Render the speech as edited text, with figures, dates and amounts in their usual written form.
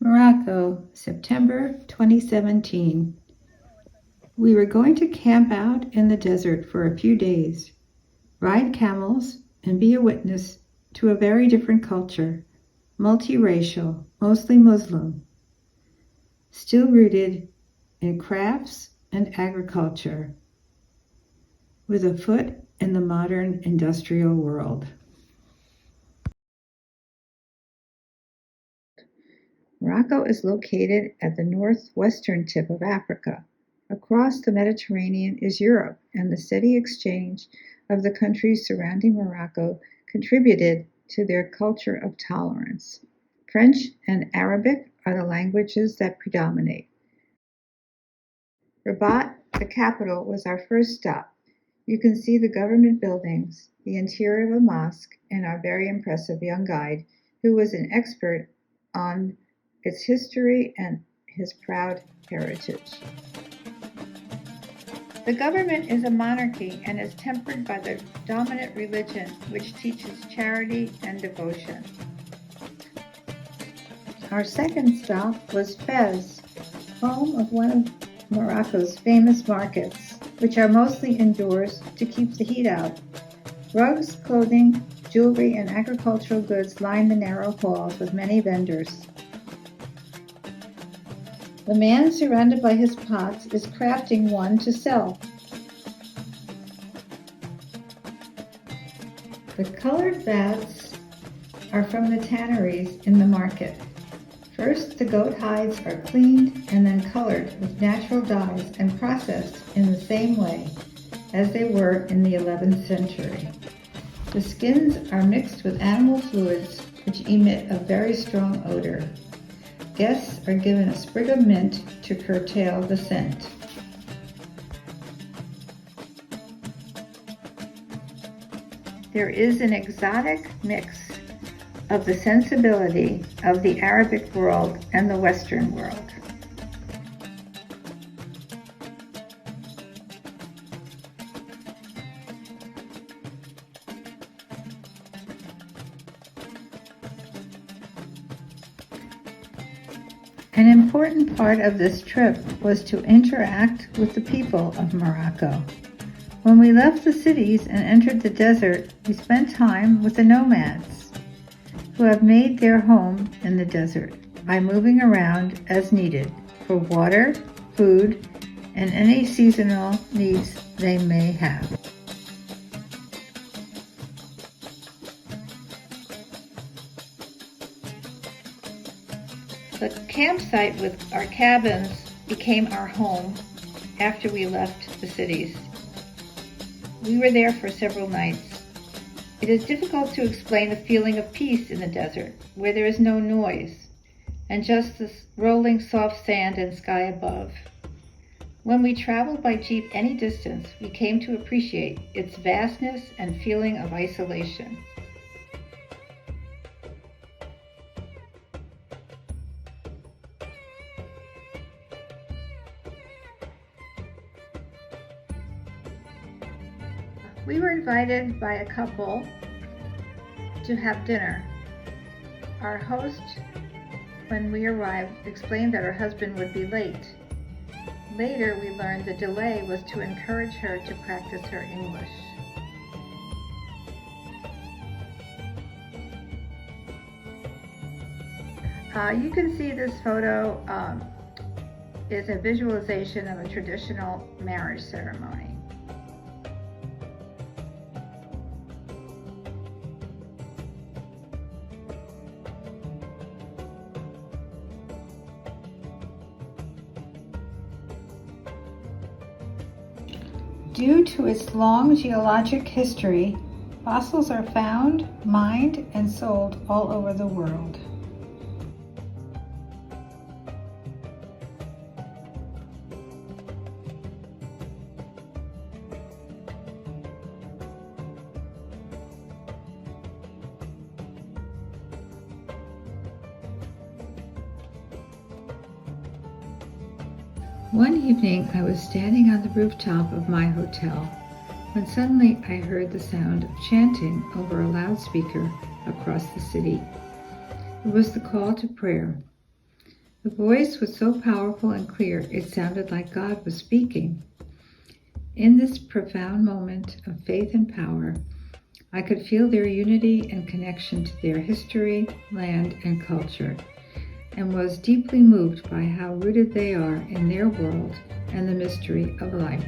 Morocco, September 2017. We were going to camp out in the desert for a few days, ride camels, and be a witness to a very different culture, multiracial, mostly Muslim, still rooted in crafts and agriculture, with a foot in the modern industrial world. Morocco is located at the northwestern tip of Africa. Across the Mediterranean is Europe, and the steady exchange of the countries surrounding Morocco contributed to their culture of tolerance. French and Arabic are the languages that predominate. Rabat, the capital, was our first stop. You can see the government buildings, the interior of a mosque, and our very impressive young guide, who was an expert on its history and his proud heritage. The government is a monarchy and is tempered by the dominant religion, which teaches charity and devotion. Our second stop was Fez, home of one of Morocco's famous markets, which are mostly indoors to keep the heat out. Rugs, clothing, jewelry, and agricultural goods line the narrow halls with many vendors. The man surrounded by his pots is crafting one to sell. The colored vats are from the tanneries in the market. First, the goat hides are cleaned and then colored with natural dyes and processed in the same way as they were in the 11th century. The skins are mixed with animal fluids which emit a very strong odor. Guests are given a sprig of mint to curtail the scent. There is an exotic mix of the sensibility of the Arabic world and the Western world. An important part of this trip was to interact with the people of Morocco. When we left the cities and entered the desert, we spent time with the nomads, who have made their home in the desert by moving around as needed for water, food, and any seasonal needs they may have. The campsite with our cabins became our home after we left the cities. We were there for several nights. It is difficult to explain the feeling of peace in the desert, where there is no noise, and just the rolling soft sand and sky above. When we traveled by jeep any distance, we came to appreciate its vastness and feeling of isolation. We were invited by a couple to have dinner. Our host, when we arrived, explained that her husband would be late. Later, we learned the delay was to encourage her to practice her English. You can see this photo is a visualization of a traditional marriage ceremony. Due to its long geologic history, fossils are found, mined, and sold all over the world. One evening, I was standing on the rooftop of my hotel when suddenly I heard the sound of chanting over a loudspeaker across the city. It was the call to prayer. The voice was so powerful and clear, it sounded like God was speaking. In this profound moment of faith and power, I could feel their unity and connection to their history, land, and culture, and was deeply moved by how rooted they are in their world and the mystery of life.